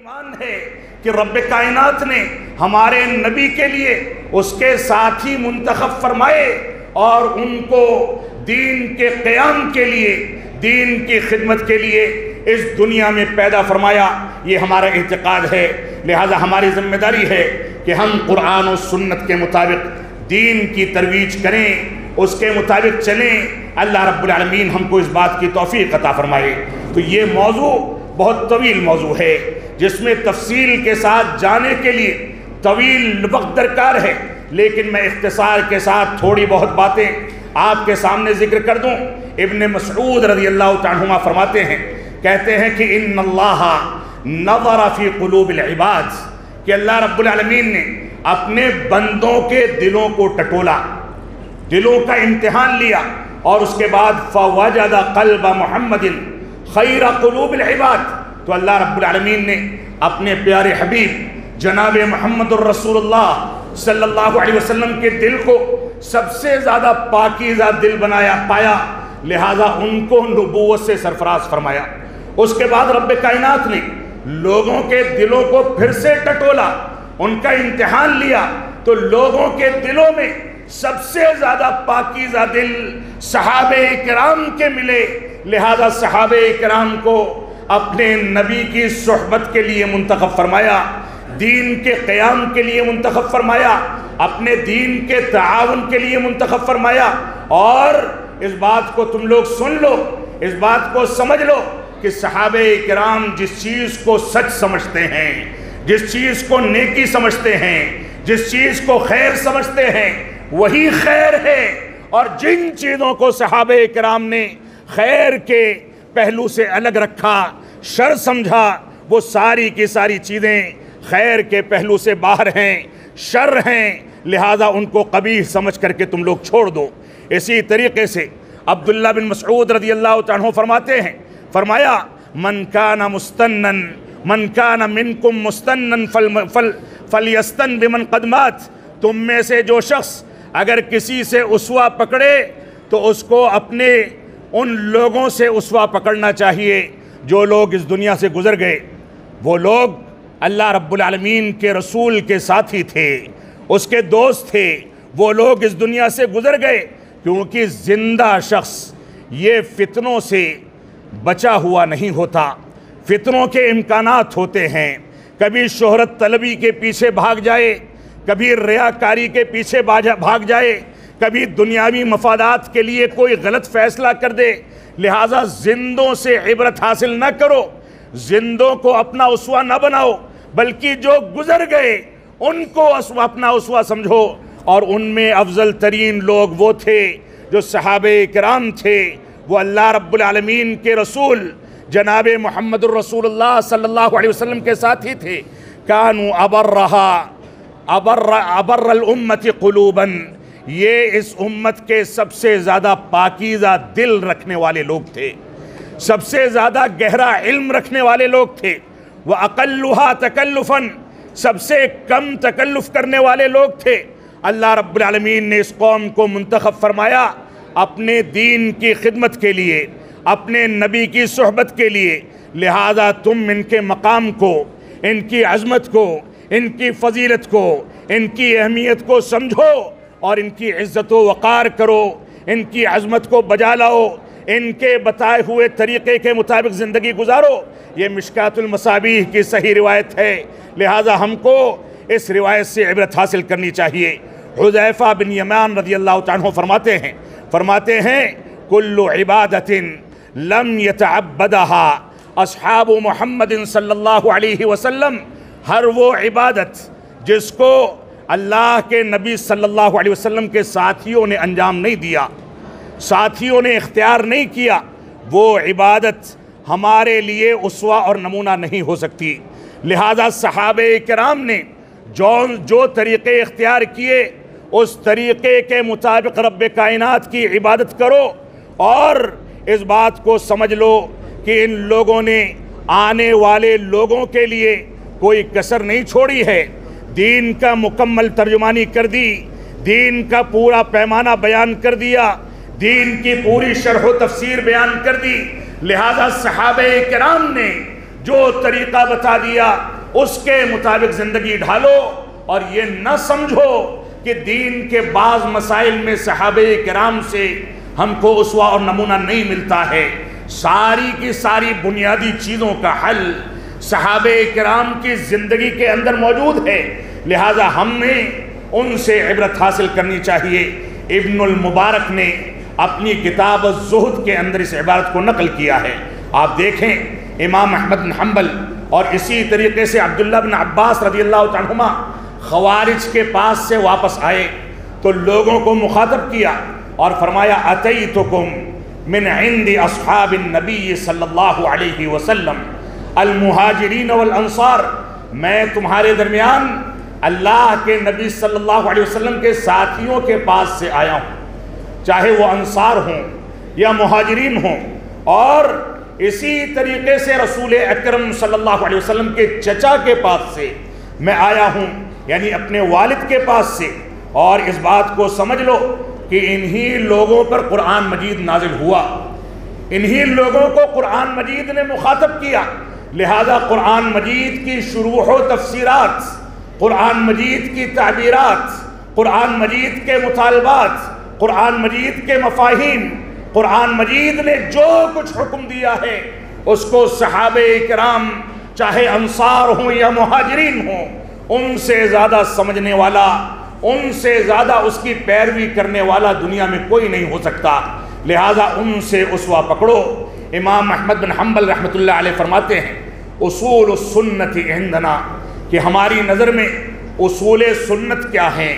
ایمان ہے کہ رب کائنات نے ہمارے نبی کے لیے اس کے ساتھی منتخب فرمائے اور ان کو دین کے قیام کے لیے، دین کی خدمت کے لیے اس دنیا میں پیدا فرمایا۔ یہ ہمارا اعتقاد ہے، لہذا ہماری ذمہ داری ہے کہ ہم قرآن و سنت کے مطابق دین کی ترویج کریں، اس کے مطابق چلیں۔ اللہ رب العالمین ہم کو اس بات کی توفیق عطا فرمائے۔ تو یہ موضوع بہت طویل موضوع ہے، جس میں تفصیل کے ساتھ جانے کے لیے طویل وقت درکار ہے، لیکن میں اختصار کے ساتھ تھوڑی بہت باتیں آپ کے سامنے ذکر کر دوں۔ ابن مسعود رضی اللہ عنہما فرماتے ہیں، کہتے ہیں کہ ان اللہ نظر فی قلوب العباد، کہ اللہ رب العالمین نے اپنے بندوں کے دلوں کو ٹٹولا، دلوں کا امتحان لیا، اور اس کے بعد فوجد قلب محمد خیر قلوب العباد، تو اللہ رب العالمین نے اپنے پیارے حبیب جناب محمد الرسول اللہ صلی اللہ علیہ وسلم کے دل کو سب سے زیادہ پاکیزہ دل پایا، لہذا ان کو نبوت سے سرفراز فرمایا۔ اس کے بعد رب کائنات نے لوگوں کے دلوں کو پھر سے ٹٹولا، ان کا امتحان لیا، تو لوگوں کے دلوں میں سب سے زیادہ پاکیزہ دل صحابہ کرام کے ملے، لہذا صحابہ کرام کو اپنے نبی کی صحبت کے لیے منتخب فرمایا، دین کے قیام کے لیے منتخب فرمایا، اپنے دین کے تعاون کے لیے منتخب فرمایا۔ اور اس بات کو تم لوگ سن لو، اس بات کو سمجھ لو کہ صحابہ کرام جس چیز کو سچ سمجھتے ہیں، جس چیز کو نیکی سمجھتے ہیں، جس چیز کو خیر سمجھتے ہیں، وہی خیر ہے، اور جن چیزوں کو صحابہ کرام نے خیر کے پہلو سے الگ رکھا، شر سمجھا، وہ ساری کی ساری چیزیں خیر کے پہلو سے باہر ہیں، شر ہیں، لہذا ان کو قبیح سمجھ کر کے تم لوگ چھوڑ دو۔ اسی طریقے سے عبداللہ بن مسعود رضی اللہ عنہ فرماتے ہیں، فرمایا من کان منکم مستنن فلیستن بمن قد مات، تم میں سے جو شخص اگر کسی سے اسوہ پکڑے تو اس کو اپنے ان لوگوں سے اسوہ پکڑنا چاہیے جو لوگ اس دنیا سے گزر گئے۔ وہ لوگ اللہ رب العالمین کے رسول کے ساتھی تھے، اس کے دوست تھے، وہ لوگ اس دنیا سے گزر گئے، کیونکہ زندہ شخص یہ فتنوں سے بچا ہوا نہیں ہوتا، فتنوں کے امکانات ہوتے ہیں، کبھی شہرت طلبی کے پیچھے بھاگ جائے، کبھی ریاکاری کے پیچھے بھاگ جائے، کبھی دنیاوی مفادات کے لیے کوئی غلط فیصلہ کر دے، لہٰذا زندوں سے عبرت حاصل نہ کرو، زندوں کو اپنا اسوہ نہ بناؤ، بلکہ جو گزر گئے ان کو اپنا اسوہ سمجھو۔ اور ان میں افضل ترین لوگ وہ تھے جو صحابہ کرام تھے، وہ اللہ رب العالمین کے رسول جناب محمد الرسول اللہ صلی اللہ علیہ وسلم کے ساتھی تھے۔ کانوا ابر الامت قلوبا، یہ اس امت کے سب سے زیادہ پاکیزہ دل رکھنے والے لوگ تھے، سب سے زیادہ گہرا علم رکھنے والے لوگ تھے، وَأَقَلُّهَا تَكَلُّفًا، سب سے کم تکلف کرنے والے لوگ تھے۔ اللہ رب العالمین نے اس قوم کو منتخب فرمایا اپنے دین کی خدمت کے لیے، اپنے نبی کی صحبت کے لیے، لہذا تم ان کے مقام کو، ان کی عظمت کو، ان کی فضیلت کو، ان کی اہمیت کو سمجھو اور ان کی عزت و وقار کرو، ان کی عظمت کو بجا لاؤ، ان کے بتائے ہوئے طریقے کے مطابق زندگی گزارو۔ یہ مشکات المصابیح کی صحیح روایت ہے، لہذا ہم کو اس روایت سے عبرت حاصل کرنی چاہیے۔ حذیفہ بن یمان رضی اللہ عنہ فرماتے ہیں کل عبادت لم یتعبدها اصحاب محمد صلی اللہ علیہ وسلم، ہر وہ عبادت جس کو اللہ کے نبی صلی اللہ علیہ وسلم کے ساتھیوں نے انجام نہیں دیا، ساتھیوں نے اختیار نہیں کیا، وہ عبادت ہمارے لیے اسوہ اور نمونہ نہیں ہو سکتی۔ لہذا صحابہ کرام نے جو طریقے اختیار کیے اس طریقے کے مطابق رب کائنات کی عبادت کرو، اور اس بات کو سمجھ لو کہ ان لوگوں نے آنے والے لوگوں کے لیے کوئی کسر نہیں چھوڑی ہے، دین کا مکمل ترجمانی کر دی، دین کا پورا پیمانہ بیان کر دیا، دین کی پوری شرح و تفسیر بیان کر دی۔ لہذا صحابہ کرام نے جو طریقہ بتا دیا اس کے مطابق زندگی ڈھالو، اور یہ نہ سمجھو کہ دین کے بعض مسائل میں صحابہ کرام سے ہم کو اسوہ اور نمونہ نہیں ملتا ہے۔ ساری کی ساری بنیادی چیزوں کا حل صحابہ کرام کی زندگی کے اندر موجود ہے، لہٰذا ہم نے ان سے عبرت حاصل کرنی چاہیے۔ ابن المبارک نے اپنی کتاب الزہد کے اندر اس عبارت کو نقل کیا ہے۔ آپ دیکھیں امام احمد بن حنبل اور اسی طریقے سے عبداللہ بن عباس رضی اللہ عنہما خوارج کے پاس سے واپس آئے تو لوگوں کو مخاطب کیا اور فرمایا اتیتکم من عند اصحاب النبی صلی اللہ علیہ وسلم المہاجرین والانصار، میں تمہارے درمیان اللہ کے نبی صلی اللہ علیہ وسلم کے ساتھیوں کے پاس سے آیا ہوں، چاہے وہ انصار ہوں یا مہاجرین ہوں، اور اسی طریقے سے رسول اکرم صلی اللہ علیہ وسلم کے چچا کے پاس سے میں آیا ہوں، یعنی اپنے والد کے پاس سے۔ اور اس بات کو سمجھ لو کہ انہی لوگوں پر قرآن مجید نازل ہوا، انہی لوگوں کو قرآن مجید نے مخاطب کیا، لہذا قرآن مجید کی شروح و تفسیرات، قرآن مجید کی تعبیرات، قرآن مجید کے مطالبات، قرآن مجید کے مفاہیم، قرآن مجید نے جو کچھ حکم دیا ہے اس کو صحابہ کرام چاہے انصار ہوں یا مہاجرین ہوں، ان سے زیادہ سمجھنے والا، ان سے زیادہ اس کی پیروی کرنے والا دنیا میں کوئی نہیں ہو سکتا، لہٰذا ان سے اسوہ پکڑو۔ امام احمد بن حنبل رحمۃ اللہ علیہ فرماتے ہیں اصول السنت عندنا، کہ ہماری نظر میں اصول سنت کیا ہیں،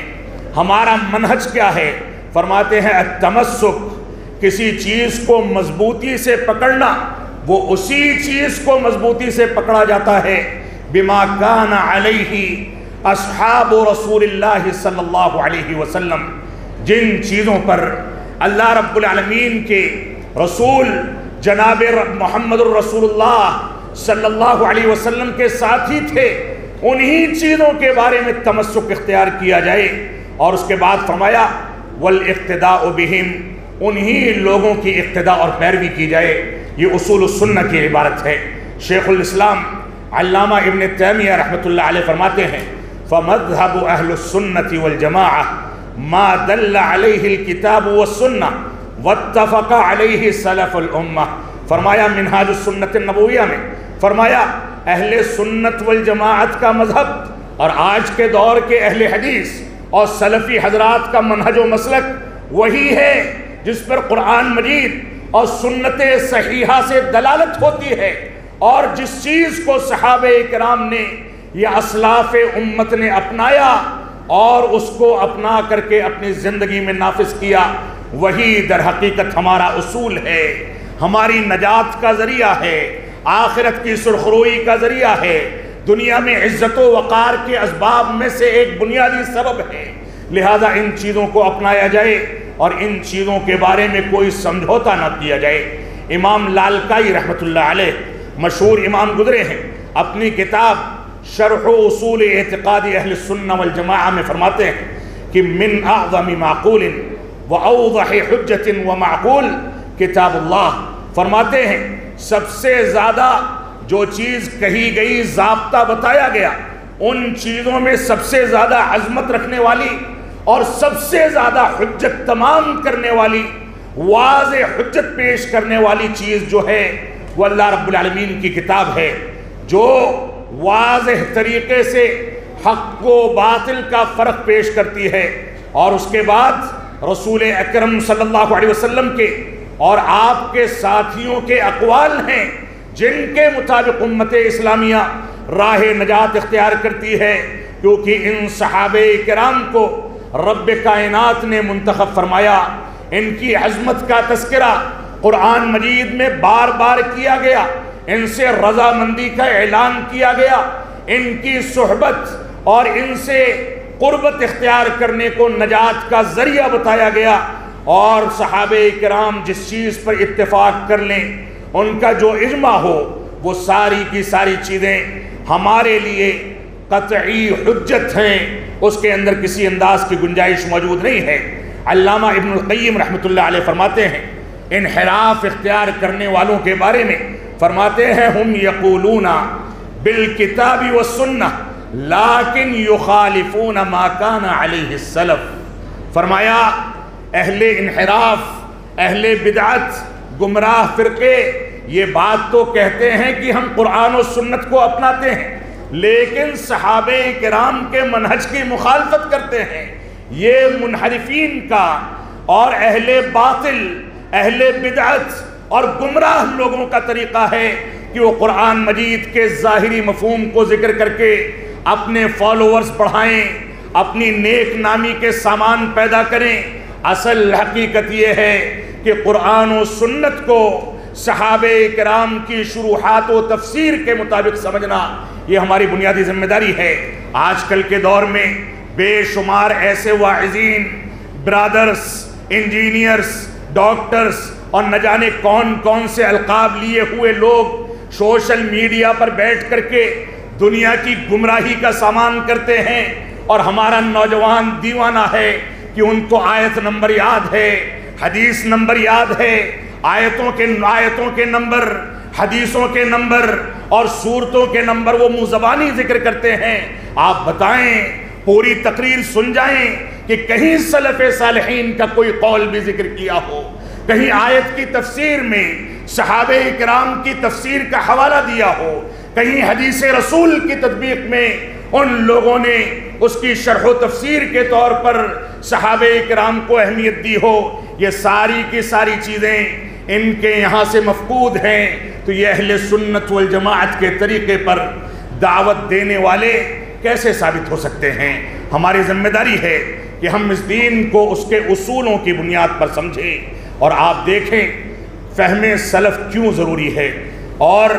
ہمارا منہج کیا ہے؟ فرماتے ہیں التمسک، کسی چیز کو مضبوطی سے پکڑنا، وہ اسی چیز کو مضبوطی سے پکڑا جاتا ہے بما کان علیہ اصحاب رسول اللہ صلی اللہ علیہ وسلم، جن چیزوں پر اللہ رب العالمین کے رسول جناب محمد الرسول اللہ صلی اللہ علیہ وسلم کے ساتھی تھے، انہی چیزوں کے بارے میں تمسک اختیار کیا جائے۔ اور اس کے بعد فرمایا والاقتداء بہم، انہی لوگوں کی اقتداء اور پیروی کی جائے، یہ اصول السنہ کی عبارت ہے۔ شیخ الاسلام علامہ ابن تیمیہ رحمۃ اللہ علیہ فرماتے ہیں فمذہب اہل السنة والجماعہ ما دل علیہ الکتاب والسنہ واتفق علیہ سلف الامہ۔ فرمایا منہاج السنت النبویہ میں فرمایا اہل سنت والجماعت کا مذہب اور آج کے دور کے اہل حدیث اور سلفی حضرات کا منہج و مسلک وہی ہے جس پر قرآن مجید اور سنت صحیحہ سے دلالت ہوتی ہے، اور جس چیز کو صحابہ کرام نے یا اسلاف امت نے اپنایا اور اس کو اپنا کر کے اپنی زندگی میں نافذ کیا، وہی در حقیقت ہمارا اصول ہے، ہماری نجات کا ذریعہ ہے، آخرت کی سرخروئی کا ذریعہ ہے، دنیا میں عزت و وقار کے اسباب میں سے ایک بنیادی سبب ہے۔ لہذا ان چیزوں کو اپنایا جائے اور ان چیزوں کے بارے میں کوئی سمجھوتا نہ کیا جائے۔ امام لالکائی رحمۃ اللہ علیہ مشہور امام گزرے ہیں، اپنی کتاب شرح اصول اعتقاد اہل السنہ والجماعہ میں فرماتے ہیں کہ من اعظم معقول و اوضح حجت و معقول کتاب اللہ۔ فرماتے ہیں سب سے زیادہ جو چیز کہی گئی، ضابطہ بتایا گیا، ان چیزوں میں سب سے زیادہ عظمت رکھنے والی اور سب سے زیادہ حجت تمام کرنے والی، واضح حجت پیش کرنے والی چیز جو ہے وہ اللہ رب العالمین کی کتاب ہے، جو واضح طریقے سے حق و باطل کا فرق پیش کرتی ہے، اور اس کے بعد رسول اکرم صلی اللہ علیہ وسلم کے اور آپ کے ساتھیوں کے اقوال ہیں جن کے مطابق امت اسلامیہ راہ نجات اختیار کرتی ہے، کیونکہ ان صحابہ کرام کو رب کائنات نے منتخب فرمایا، ان کی عظمت کا تذکرہ قرآن مجید میں بار بار کیا گیا، ان سے رضامندی کا اعلان کیا گیا، ان کی صحبت اور ان سے قربت اختیار کرنے کو نجات کا ذریعہ بتایا گیا، اور صحابہ کرام جس چیز پر اتفاق کر لیں، ان کا جو اجماع ہو، وہ ساری کی ساری چیزیں ہمارے لیے قطعی حجت ہیں، اس کے اندر کسی انداز کی گنجائش موجود نہیں ہے۔ علامہ ابن القیم رحمۃ اللہ علیہ فرماتے ہیں انحراف اختیار کرنے والوں کے بارے میں فرماتے ہیں ہم یقولون بالکتاب والسنہ لیکن یخالفون ما کان علیہ السلف۔ فرمایا اہل انحراف، اہل بدعت، گمراہ فرقے یہ بات تو کہتے ہیں کہ ہم قرآن و سنت کو اپناتے ہیں، لیکن صحابہ کرام کے منہج کی مخالفت کرتے ہیں۔ یہ منحرفین کا اور اہل باطل، اہل بدعت اور گمراہ لوگوں کا طریقہ ہے کہ وہ قرآن مجید کے ظاہری مفہوم کو ذکر کر کے اپنے فالوورز بڑھائیں، اپنی نیک نامی کے سامان پیدا کریں۔ اصل حقیقت یہ ہے کہ قرآن و سنت کو صحابہ کرام کی شروحات و تفسیر کے مطابق سمجھنا یہ ہماری بنیادی ذمہ داری ہے۔ آج کل کے دور میں بے شمار ایسے واعظین، برادرز، انجینئرز، ڈاکٹرز اور نہ جانے کون کون سے القاب لیے ہوئے لوگ سوشل میڈیا پر بیٹھ کر کے دنیا کی گمراہی کا سامان کرتے ہیں، اور ہمارا نوجوان دیوانہ ہے کہ ان کو آیت نمبر یاد ہے، حدیث نمبر یاد ہے، آیتوں کے نمبر، حدیثوں کے نمبر اور صورتوں کے نمبر وہ منہ زبانی ذکر کرتے ہیں۔ آپ بتائیں، پوری تقریر سن جائیں کہ کہیں سلف صالحین کا کوئی قول بھی ذکر کیا ہو، کہیں آیت کی تفسیر میں صحابہ کرام کی تفسیر کا حوالہ دیا ہو، کہیں حدیث رسول کی تطبیق میں ان لوگوں نے اس کی شرح و تفسیر کے طور پر صحابہ کرام کو اہمیت دی ہو۔ یہ ساری کی ساری چیزیں ان کے یہاں سے مفقود ہیں، تو یہ اہل سنت والجماعت کے طریقے پر دعوت دینے والے کیسے ثابت ہو سکتے ہیں؟ ہماری ذمہ داری ہے کہ ہم اس دین کو اس کے اصولوں کی بنیاد پر سمجھیں، اور آپ دیکھیں فہم سلف کیوں ضروری ہے۔ اور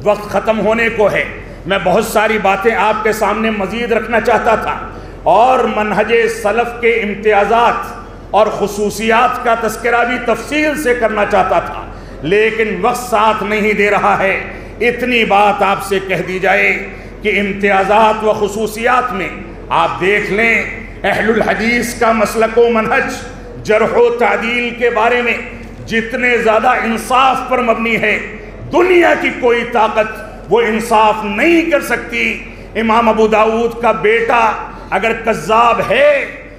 وقت ختم ہونے کو ہے، میں بہت ساری باتیں آپ کے سامنے مزید رکھنا چاہتا تھا، اور منہج سلف کے امتیازات اور خصوصیات کا تذکرہ بھی تفصیل سے کرنا چاہتا تھا، لیکن وقت ساتھ نہیں دے رہا ہے۔ اتنی بات آپ سے کہہ دی جائے کہ امتیازات و خصوصیات میں آپ دیکھ لیں اہل الحدیث کا مسلک و منہج جرح و تعدیل کے بارے میں جتنے زیادہ انصاف پر مبنی ہے، دنیا کی کوئی طاقت وہ انصاف نہیں کر سکتی۔ امام ابو داؤد کا بیٹا اگر کذاب ہے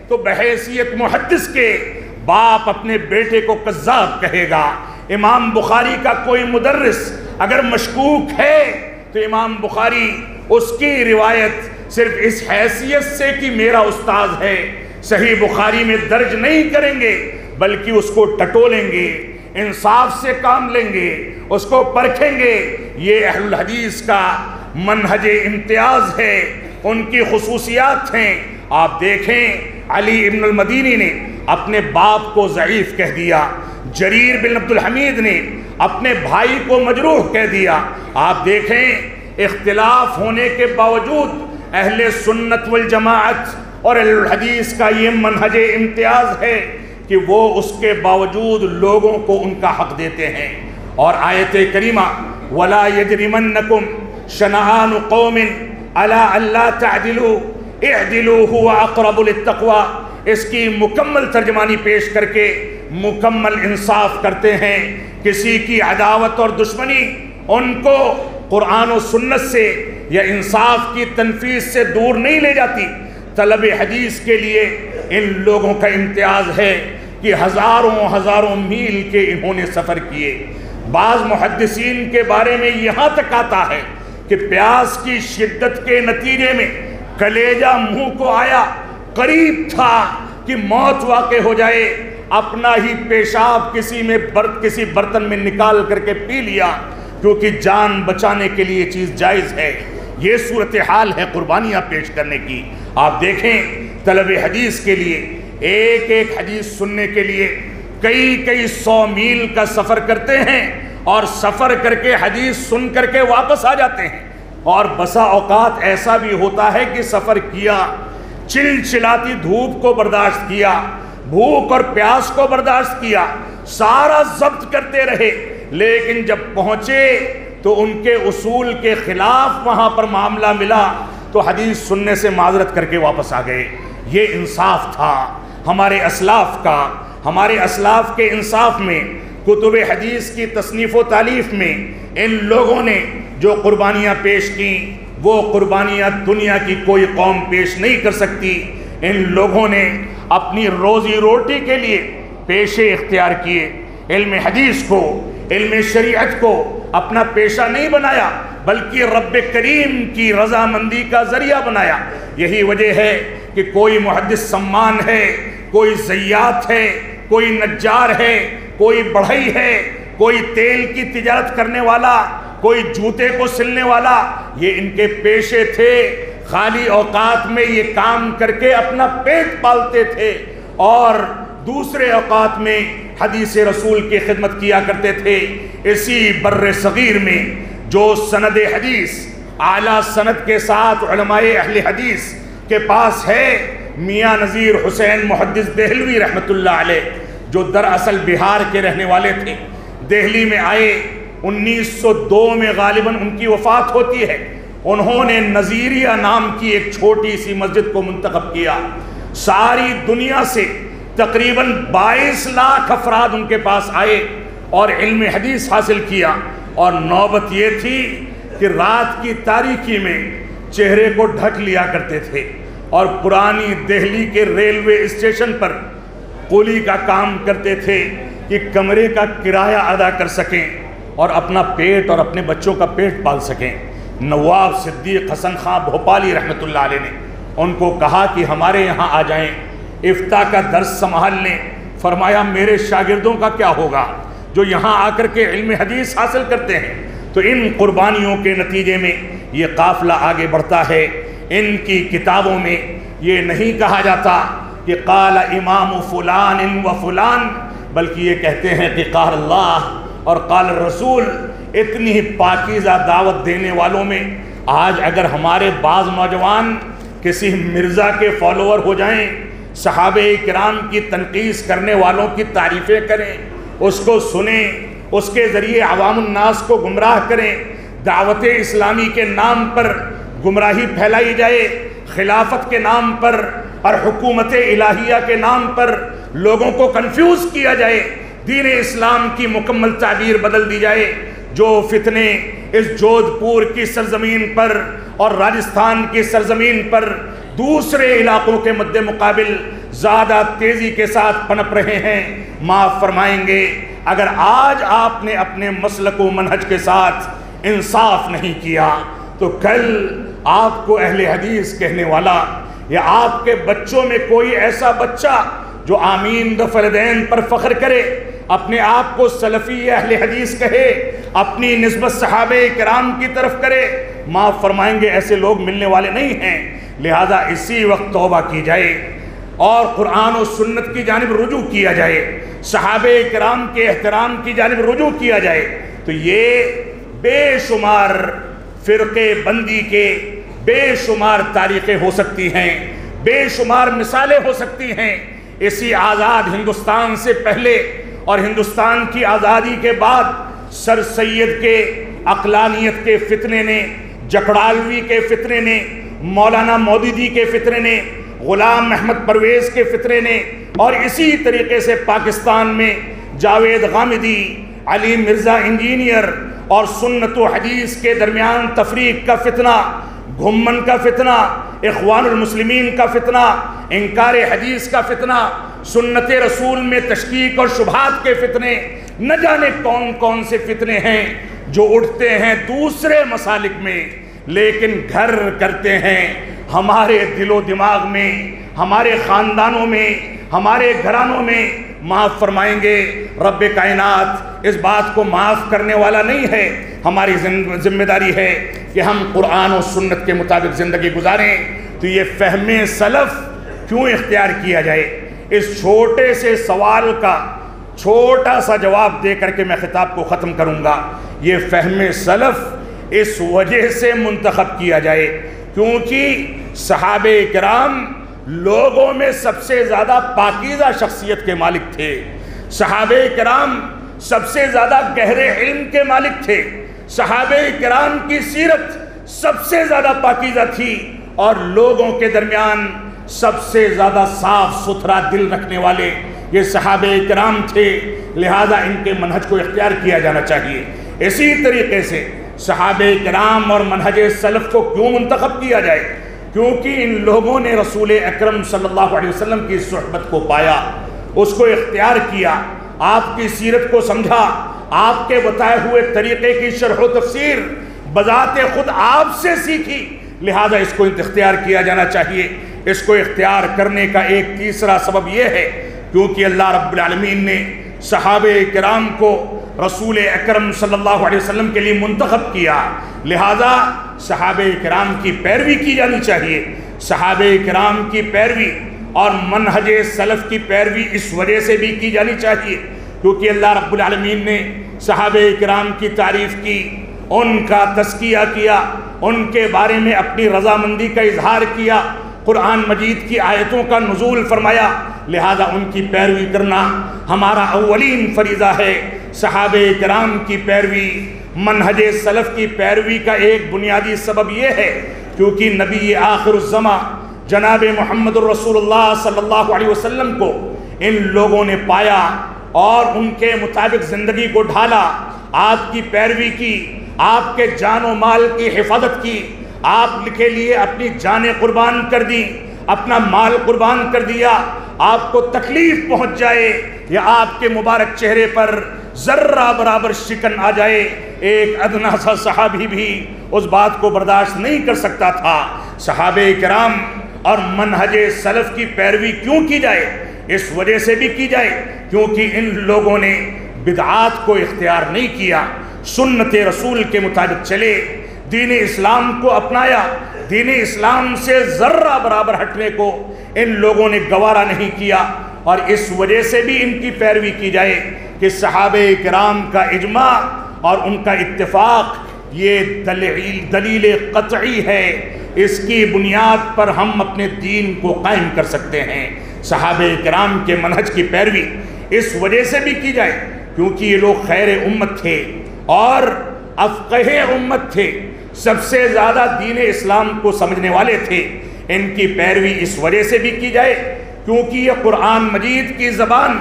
تو بحیثیت محدث کے باپ اپنے بیٹے کو کذاب کہے گا۔ امام بخاری کا کوئی مدرس اگر مشکوک ہے تو امام بخاری اس کی روایت صرف اس حیثیت سے کہ میرا استاد ہے صحیح بخاری میں درج نہیں کریں گے، بلکہ اس کو ٹٹولیں گے، انصاف سے کام لیں گے، اس کو پرکھیں گے۔ یہ اہل الحدیث کا منہج امتیاز ہے، ان کی خصوصیات ہیں۔ آپ دیکھیں علی ابن المدینی نے اپنے باپ کو ضعیف کہہ دیا، جریر بن عبد الحمید نے اپنے بھائی کو مجروح کہہ دیا۔ آپ دیکھیں اختلاف ہونے کے باوجود اہل سنت والجماعت اور اہل الحدیث کا یہ منہج امتیاز ہے کہ وہ اس کے باوجود لوگوں کو ان کا حق دیتے ہیں۔ اور آیت کریمہ وَلَا يَجْرِمَنَّكُمْ شَنَآنُ قَوْمٍ عَلَىٰ أَلَّا تَعْدِلُوا اعْدِلُوا هُوَ أَقْرَبُ لِلتَّقْوَىٰ، اس کی مکمل ترجمانی پیش کر کے مکمل انصاف کرتے ہیں۔ کسی کی عداوت اور دشمنی ان کو قرآن و سنت سے یا انصاف کی تنفیذ سے دور نہیں لے جاتی۔ طلب حدیث کے لیے ان لوگوں کا امتیاز ہے کہ ہزاروں ہزاروں میل کے انہوں نے سفر کیے۔ بعض محدثین کے بارے میں یہاں تک آتا ہے کہ پیاس کی شدت کے نتیجے میں کلیجہ منہ کو آیا، قریب تھا کہ موت واقع ہو جائے، اپنا ہی پیشاب کسی برتن میں نکال کر کے پی لیا، کیونکہ جان بچانے کے لیے چیز جائز ہے۔ یہ صورتحال ہے قربانیاں پیش کرنے کی۔ آپ دیکھیں طلب حدیث کے لیے ایک ایک حدیث سننے کے لیے کئی 100 میل کا سفر کرتے ہیں، اور سفر کر کے حدیث سن کر کے واپس آ جاتے ہیں۔ اور بسا اوقات ایسا بھی ہوتا ہے کہ سفر کیا، چلچلاتی دھوپ کو برداشت کیا، بھوک اور پیاس کو برداشت کیا، سارا ضبط کرتے رہے، لیکن جب پہنچے تو ان کے اصول کے خلاف وہاں پر معاملہ ملا تو حدیث سننے سے معذرت کر کے واپس آ گئے۔ یہ انصاف تھا ہمارے اسلاف کا۔ ہمارے اسلاف کے انصاف میں کتب حدیث کی تصنیف و تالیف میں ان لوگوں نے جو قربانیاں پیش کیں وہ قربانیاں دنیا کی کوئی قوم پیش نہیں کر سکتی۔ ان لوگوں نے اپنی روزی روٹی کے لیے پیشے اختیار کیے، علم حدیث کو، علم شریعت کو اپنا پیشہ نہیں بنایا بلکہ رب کریم کی رضامندی کا ذریعہ بنایا۔ یہی وجہ ہے کہ کوئی محدث سمان ہے، کوئی زیات ہے، کوئی نجار ہے، کوئی بڑھئی ہے، کوئی تیل کی تجارت کرنے والا، کوئی جوتے کو سلنے والا، یہ ان کے پیشے تھے۔ خالی اوقات میں یہ کام کر کے اپنا پیٹ پالتے تھے اور دوسرے اوقات میں حدیث رسول کی خدمت کیا کرتے تھے۔ اسی بر صغیر میں جو سند حدیث اعلیٰ سند کے ساتھ علماء اہل حدیث کے پاس ہے، میاں نذیر حسین محدث دہلوی رحمۃ اللہ علیہ، جو دراصل بہار کے رہنے والے تھے، دہلی میں آئے 1902 میں غالباً ان کی وفات ہوتی ہے۔ انہوں نے نظیریہ نام کی ایک چھوٹی سی مسجد کو منتخب کیا۔ ساری دنیا سے تقریباً 22 لاکھ افراد ان کے پاس آئے اور علم حدیث حاصل کیا، اور نوبت یہ تھی کہ رات کی تاریکی میں چہرے کو ڈھک لیا کرتے تھے اور پرانی دہلی کے ریلوے اسٹیشن پر قولی کا کام کرتے تھے کہ کمرے کا کرایہ ادا کر سکیں اور اپنا پیٹ اور اپنے بچوں کا پیٹ پال سکیں۔ نواب صدیق حسن خان بھوپالی رحمۃ اللہ علیہ نے ان کو کہا کہ ہمارے یہاں آ جائیں، افتاء کا درس سنبھال لیں۔ فرمایا میرے شاگردوں کا کیا ہوگا جو یہاں آ کر کے علم حدیث حاصل کرتے ہیں؟ تو ان قربانیوں کے نتیجے میں یہ قافلہ آگے بڑھتا ہے۔ ان کی کتابوں میں یہ نہیں کہا جاتا کہ قال امام فلان و فلان، بلکہ یہ کہتے ہیں کہ قال اللہ اور قال الرسول۔ اتنی پاکیزہ دعوت دینے والوں میں آج اگر ہمارے بعض نوجوان کسی مرزا کے فالوور ہو جائیں، صحابہ کرام کی تنقیص کرنے والوں کی تعریفیں کریں، اس کو سنیں، اس کے ذریعے عوام الناس کو گمراہ کریں، دعوت اسلامی کے نام پر گمراہی پھیلائی جائے، خلافت کے نام پر اور حکومت الہیہ کے نام پر لوگوں کو کنفیوز کیا جائے، دین اسلام کی مکمل تعبیر بدل دی جائے۔ جو فتنے اس جودھ پور کی سرزمین پر اور راجستھان کی سرزمین پر دوسرے علاقوں کے مد مقابل زیادہ تیزی کے ساتھ پنپ رہے ہیں، معاف فرمائیں گے اگر آج آپ نے اپنے مسلک و منہج کے ساتھ انصاف نہیں کیا تو کل آپ کو اہل حدیث کہنے والا یا آپ کے بچوں میں کوئی ایسا بچہ جو آمین فردین پر فخر کرے، اپنے آپ کو سلفی اہل حدیث کہے، اپنی نسبت صحابہ کرام کی طرف کرے، معاف فرمائیں گے ایسے لوگ ملنے والے نہیں ہیں۔ لہذا اسی وقت توبہ کی جائے اور قرآن و سنت کی جانب رجوع کیا جائے، صحابہ کرام کے احترام کی جانب رجوع کیا جائے، تو یہ بے شمار فرقے بندی کے بے شمار تاریخیں ہو سکتی ہیں، بے شمار مثالیں ہو سکتی ہیں۔ اسی آزاد ہندوستان سے پہلے اور ہندوستان کی آزادی کے بعد سر سید کے عقلانیت کے فتنے نے، جکڑالوی کے فتنے نے، مولانا مودودی کے فتنے نے، غلام محمد پرویز کے فتنے نے، اور اسی طریقے سے پاکستان میں جاوید غامدی، علی مرزا انجینئر اور سنت و حدیث کے درمیان تفریق کا فتنہ، گھمن کا فتنہ، اخوان المسلمین کا فتنہ، انکار حدیث کا فتنہ، سنت رسول میں تشکیک اور شبہات کے فتنے، نہ جانے کون کون سے فتنے ہیں جو اٹھتے ہیں دوسرے مسالک میں، لیکن گھر کرتے ہیں ہمارے دل و دماغ میں، ہمارے خاندانوں میں، ہمارے گھرانوں میں۔ معاف فرمائیں گے رب کائنات اس بات کو معاف کرنے والا نہیں ہے۔ ہماری ذمہ داری ہے کہ ہم قرآن و سنت کے مطابق زندگی گزاریں۔ تو یہ فہم سلف کیوں اختیار کیا جائے، اس چھوٹے سے سوال کا چھوٹا سا جواب دے کر کے میں خطاب کو ختم کروں گا۔ یہ فہم سلف اس وجہ سے منتخب کیا جائے کیونکہ صحابہ کرام لوگوں میں سب سے زیادہ پاکیزہ شخصیت کے مالک تھے، صحابہ کرام سب سے زیادہ گہرے علم کے مالک تھے، صحابہ کرام کی سیرت سب سے زیادہ پاکیزہ تھی اور لوگوں کے درمیان سب سے زیادہ صاف ستھرا دل رکھنے والے یہ صحابہ کرام تھے، لہذا ان کے منہج کو اختیار کیا جانا چاہیے۔ اسی طریقے سے صحابہ کرام اور منہج سلف کو کیوں منتخب کیا جائے؟ کیونکہ ان لوگوں نے رسول اکرم صلی اللہ علیہ وسلم کی صحبت کو پایا، اس کو اختیار کیا، آپ کی سیرت کو سمجھا، آپ کے بتائے ہوئے طریقے کی شرح و تفسیر بذات خود آپ سے سیکھی، لہذا اس کو اختیار کیا جانا چاہیے۔ اس کو اختیار کرنے کا ایک تیسرا سبب یہ ہے کیونکہ اللہ رب العالمین نے صحابہ کرام کو رسول اکرم صلی اللہ علیہ وسلم کے لیے منتخب کیا، لہذا صحابہ کرام کی پیروی کی جانی چاہیے۔ صحابہ کرام کی پیروی اور منہج سلف کی پیروی اس وجہ سے بھی کی جانی چاہیے کیونکہ اللہ رب العالمین نے صحابہ کرام کی تعریف کی، ان کا تزکیہ کیا، ان کے بارے میں اپنی رضامندی کا اظہار کیا، قرآن مجید کی آیتوں کا نزول فرمایا، لہذا ان کی پیروی کرنا ہمارا اولین فریضہ ہے۔ صحابہ کرام کی پیروی، منہج سلف کی پیروی کا ایک بنیادی سبب یہ ہے کیونکہ نبی آخر الزماں جناب محمد الرسول اللہ صلی اللہ علیہ وسلم کو ان لوگوں نے پایا اور ان کے مطابق زندگی کو ڈھالا، آپ کی پیروی کی، آپ کے جان و مال کی حفاظت کی، آپ کے لیے اپنی جانیں قربان کر دی، اپنا مال قربان کر دیا۔ آپ کو تکلیف پہنچ جائے یا آپ کے مبارک چہرے پر ذرہ برابر شکن آ جائے، ایک ادنا سا صحابی بھی اس بات کو برداشت نہیں کر سکتا تھا۔ صحابہ کرام اور منہج سلف کی پیروی کیوں کی جائے؟ اس وجہ سے بھی کی جائے کیونکہ ان لوگوں نے بدعات کو اختیار نہیں کیا، سنت رسول کے مطابق چلے، دین اسلام کو اپنایا، دین اسلام سے ذرہ برابر ہٹنے کو ان لوگوں نے گوارا نہیں کیا، اور اس وجہ سے بھی ان کی پیروی کی جائے کہ صحابہ کرام کا اجماع اور ان کا اتفاق یہ دلیل قطعی ہے، اس کی بنیاد پر ہم اپنے دین کو قائم کر سکتے ہیں۔ صحابہ کرام کے منہج کی پیروی اس وجہ سے بھی کی جائے کیونکہ یہ لوگ خیر امت تھے اور افقہ امت تھے، سب سے زیادہ دین اسلام کو سمجھنے والے تھے۔ ان کی پیروی اس وجہ سے بھی کی جائے کیونکہ یہ قرآن مجید کی زبان،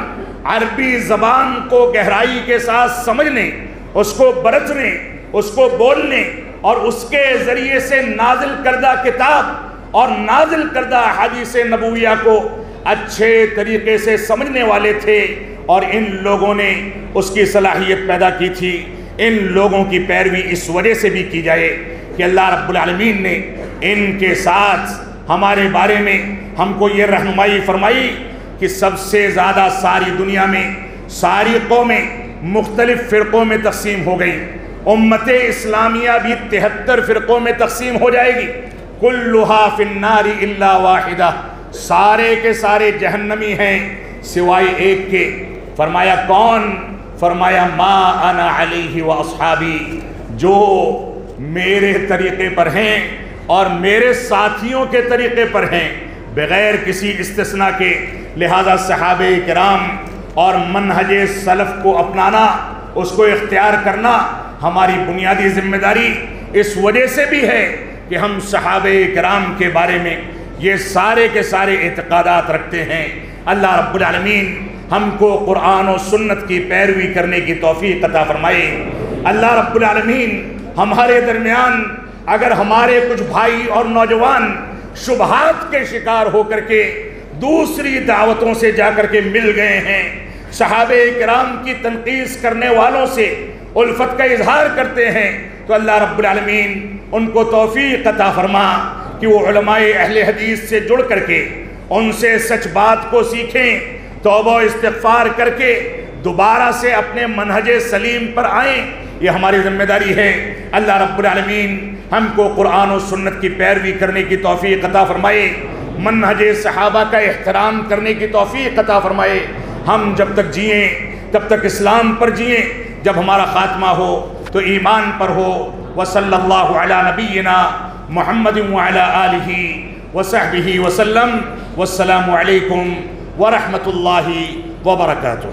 عربی زبان کو گہرائی کے ساتھ سمجھنے، اس کو برتنے، اس کو بولنے اور اس کے ذریعے سے نازل کردہ کتاب اور نازل کردہ احادیث نبویہ کو اچھے طریقے سے سمجھنے والے تھے، اور ان لوگوں نے اس کی صلاحیت پیدا کی تھی۔ ان لوگوں کی پیروی اس وجہ سے بھی کی جائے کہ اللہ رب العالمین نے ان کے ساتھ ہمارے بارے میں ہم کو یہ رہنمائی فرمائی کہ سب سے زیادہ ساری دنیا میں ساری قومیں مختلف فرقوں میں تقسیم ہو گئی، امت اسلامیہ بھی 73 فرقوں میں تقسیم ہو جائے گی، کلھا فی النار الا واحدہ، سارے کے سارے جہنمی ہیں سوائے ایک کے۔ فرمایا کون؟ فرمایا ما انا علیہ و اصحابی، جو میرے طریقے پر ہیں اور میرے ساتھیوں کے طریقے پر ہیں بغیر کسی استثناء کے۔ لہذا صحابہ کرام اور منہج سلف کو اپنانا، اس کو اختیار کرنا ہماری بنیادی ذمہ داری اس وجہ سے بھی ہے کہ ہم صحابہ کرام کے بارے میں یہ سارے کے سارے اعتقادات رکھتے ہیں۔ اللہ رب العالمین ہم کو قرآن و سنت کی پیروی کرنے کی توفیق عطا فرمائے۔ اللہ رب العالمین ہمارے درمیان اگر ہمارے کچھ بھائی اور نوجوان شبہات کے شکار ہو کر کے دوسری دعوتوں سے جا کر کے مل گئے ہیں، صحابہ کرام کی تنقیص کرنے والوں سے الفت کا اظہار کرتے ہیں، تو اللہ رب العالمین ان کو توفیق عطا فرما کہ وہ علماء اہل حدیث سے جڑ کر کے ان سے سچ بات کو سیکھیں، توبہ و استغفار کر کے دوبارہ سے اپنے منہج سلیم پر آئیں۔ یہ ہماری ذمہ داری ہے۔ اللہ رب العالمین ہم کو قرآن و سنت کی پیروی کرنے کی توفیق عطا فرمائے، منہج صحابہ کا احترام کرنے کی توفیق عطا فرمائے۔ ہم جب تک جئیں تب تک اسلام پر جئیں، جب ہمارا خاتمہ ہو تو ایمان پر ہو۔ وصلی اللہ علی نبینا محمد وعلی آلہ وصحبہ وسلم، والسلام علیکم ورحمۃ اللہ وبرکاتہ۔